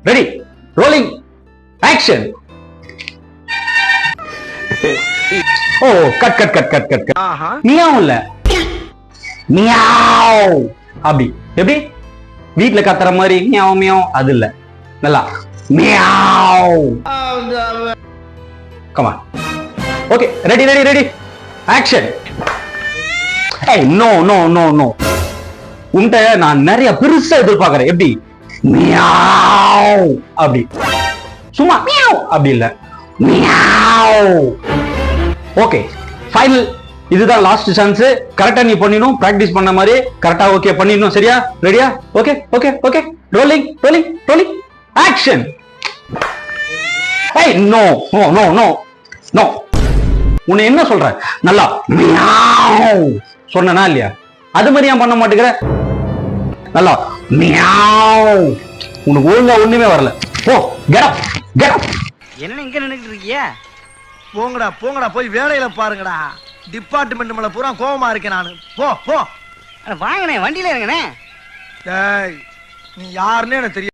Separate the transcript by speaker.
Speaker 1: Ready, rolling, action. Oh, cut cut cut cut cut. மியாவ் இல்ல, மியாவ். அப்படி எப்படி வீட்ல கத்துற மாதிரி மியாவ் மியாவ் அது இல்ல. நல்லா meow. Come on. Okay, ready ready ready, action. ஏய், நோ நோ நோ நோ. உன்கிட்ட நான் நிறைய பெருசா எதிர்பார்க்கிறேன். எப்படி மியாவ் அப்படி, சும்மா மியாவ் அப்படி இல்ல, மியாவ். Okay, final. இதுதான் லாஸ்ட் சான்ஸ். கரெக்டா நீ பண்ணிடணும், பிராக்டிஸ் பண்ண மாதிரி கரெக்டா ஓகே பண்ணிடணும். சரியா? ரெடியா? Okay okay okay, rolling rolling rolling, action. ஏய், no no no no no. உன்னை என்ன சொல்ற? நல்லா மியாவ் சொன்னா இல்லையா? அது மாதிரி ஏன் பண்ண மாட்டேங்கிற? நல்லா மியாவ். உனக்கு ஒழுங்கா ஒண்ணுமே வரல. போ, கெட் அப் கெட் அப்.
Speaker 2: என்ன இங்க நின்னுட்டு இருக்கீங்க? போங்கடா போங்கடா, போய் வேலையில பாருங்கடா. டிபார்ட்மெண்ட் மேல பூரா கோவமா இருக்கேன் நானு. போ போ. வாங்கண்ணே, வண்டியில இருங்கண்ணே. டேய், நீ யாருன்னு எனக்கு தெரியும்.